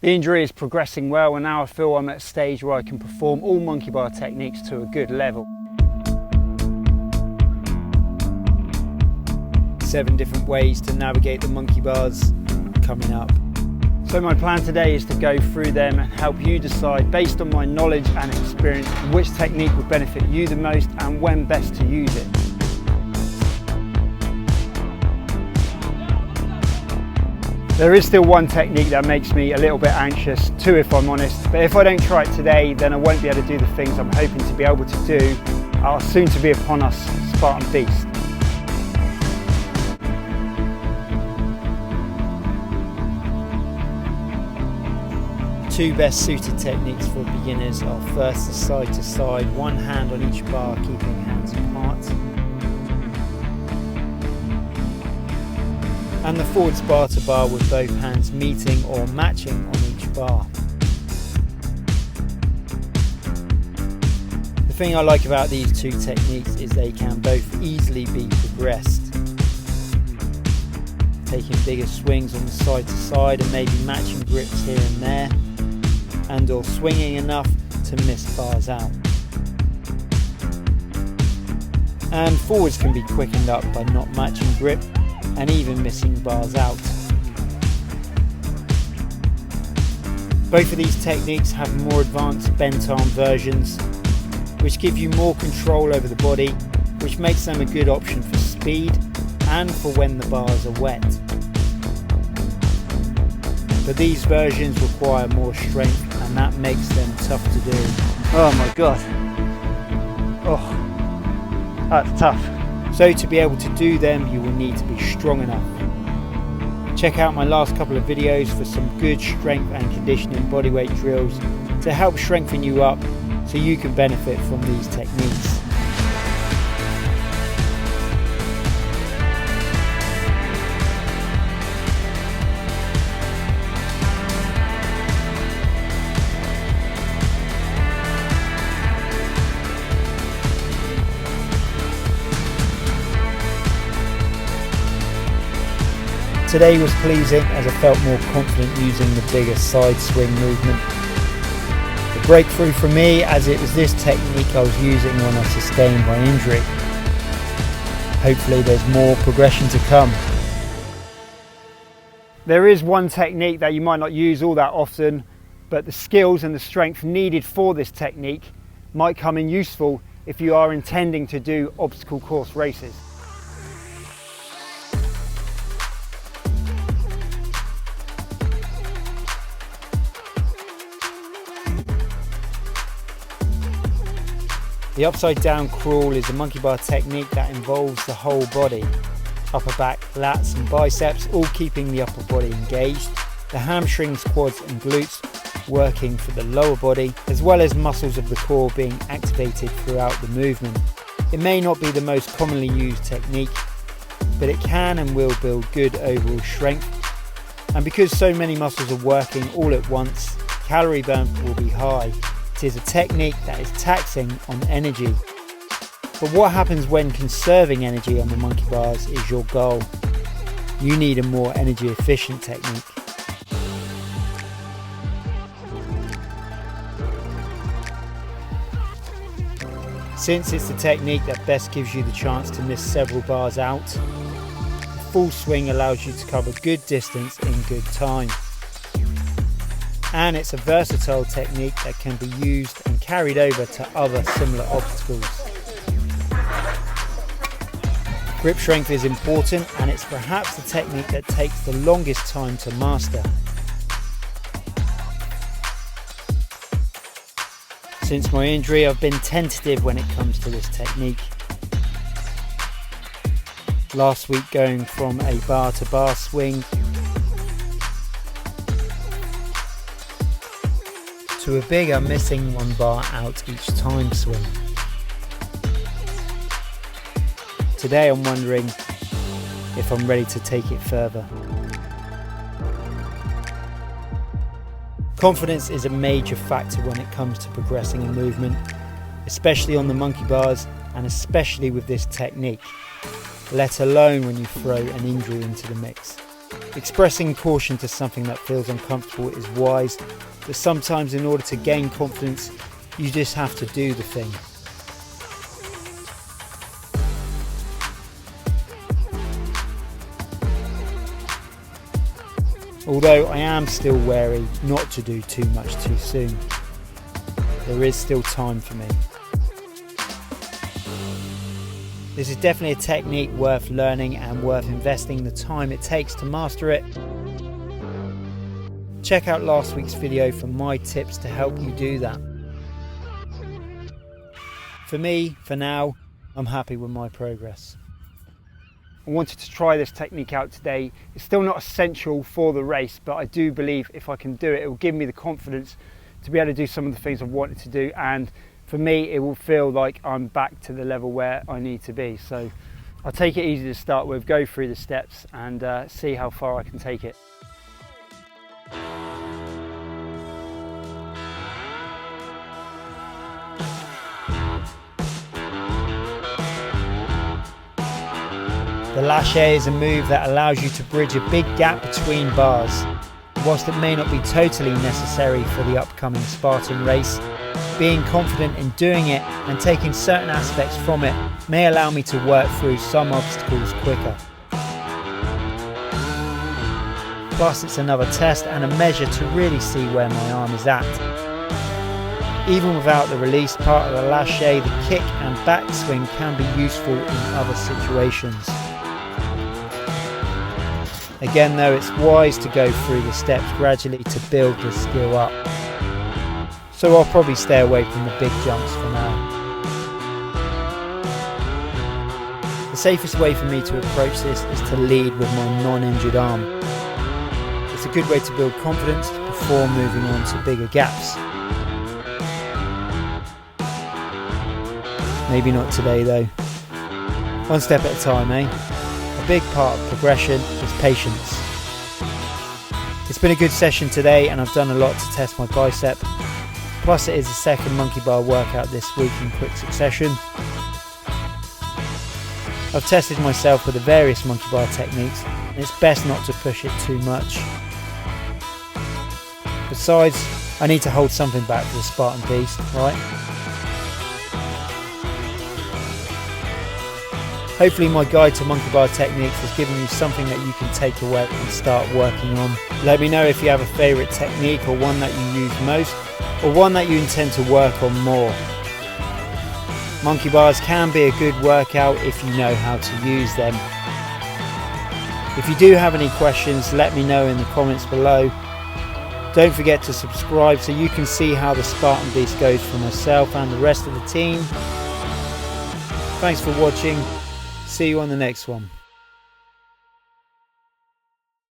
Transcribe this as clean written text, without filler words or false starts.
The injury is progressing well and now I feel I'm at a stage where I can perform all monkey bar techniques to a good level. 7 different ways to navigate the monkey bars coming up. So my plan today is to go through them and help you decide, based on my knowledge and experience, which technique would benefit you the most and when best to use it. There is still one technique that makes me a little bit anxious, 2 if I'm honest, but if I don't try it today then I won't be able to do the things I'm hoping to be able to do our soon to be upon us Spartan Beast. Two best suited techniques for beginners are first the side to side, one hand on each bar keeping hands apart, and the forwards bar to bar with both hands meeting or matching on each bar. The thing I like about these 2 techniques is they can both easily be progressed. Taking bigger swings on the side to side and maybe matching grips here and there, and or swinging enough to miss bars out. And forwards can be quickened up by not matching grip and even missing bars out. Both of these techniques have more advanced bent arm versions which give you more control over the body, which makes them a good option for speed and for when the bars are wet. But these versions require more strength and that makes them tough to do. Oh my god. Oh, that's tough. So to be able to do them, you will need to be strong enough. Check out my last couple of videos for some good strength and conditioning bodyweight drills to help strengthen you up so you can benefit from these techniques. Today was pleasing as I felt more confident using the bigger side swing movement. The breakthrough for me, as it was this technique I was using when I sustained my injury. Hopefully there's more progression to come. There is one technique that you might not use all that often, but the skills and the strength needed for this technique might come in useful if you are intending to do obstacle course races. The upside down crawl is a monkey bar technique that involves the whole body. Upper back, lats and biceps all keeping the upper body engaged. The hamstrings, quads and glutes working for the lower body, as well as muscles of the core being activated throughout the movement. It may not be the most commonly used technique, but it can and will build good overall strength. And because so many muscles are working all at once, calorie burn will be high. It is a technique that is taxing on energy. But what happens when conserving energy on the monkey bars is your goal? You need a more energy efficient technique. Since it's the technique that best gives you the chance to miss several bars out, the full swing allows you to cover good distance in good time. And it's a versatile technique that can be used and carried over to other similar obstacles. Grip strength is important and it's perhaps the technique that takes the longest time to master. Since my injury, I've been tentative when it comes to this technique. Last week going from a bar to bar swing to a bigger missing 1 bar out each time swing. Today I'm wondering if I'm ready to take it further. Confidence is a major factor when it comes to progressing a movement, especially on the monkey bars and especially with this technique, let alone when you throw an injury into the mix. Expressing caution to something that feels uncomfortable is wise, but sometimes in order to gain confidence, you just have to do the thing. Although I am still wary not to do too much too soon. There is still time for me. This is definitely a technique worth learning and worth investing the time it takes to master it. Check out last week's video for my tips to help you do that. For me, for now, I'm happy with my progress. I wanted to try this technique out today. It's still not essential for the race, but I do believe if I can do it, it will give me the confidence to be able to do some of the things I've wanted to do, and for me it will feel like I'm back to the level where I need to be. So I'll take it easy to start with, go through the steps and see how far I can take it. The Lache is a move that allows you to bridge a big gap between bars. Whilst it may not be totally necessary for the upcoming Spartan race, being confident in doing it and taking certain aspects from it may allow me to work through some obstacles quicker. Plus, it's another test and a measure to really see where my arm is at. Even without the release part of the Lache, the kick and backswing can be useful in other situations. Again though, it's wise to go through the steps gradually to build the skill up. So I'll probably stay away from the big jumps for now. The safest way for me to approach this is to lead with my non-injured arm. It's a good way to build confidence before moving on to bigger gaps. Maybe not today though. One step at a time, eh? A big part of progression is patience. It's been a good session today and I've done a lot to test my bicep. Plus it is the second monkey bar workout this week in quick succession. I've tested myself with the various monkey bar techniques and it's best not to push it too much. Besides, I need to hold something back for the Spartan beast, right? Hopefully my guide to monkey bar techniques has given you something that you can take away and start working on. Let me know if you have a favourite technique or one that you use most, or one that you intend to work on more. Monkey bars can be a good workout if you know how to use them. If you do have any questions, let me know in the comments below. Don't forget to subscribe so you can see how the Spartan Beast goes for myself and the rest of the team. Thanks for watching. See you on the next one.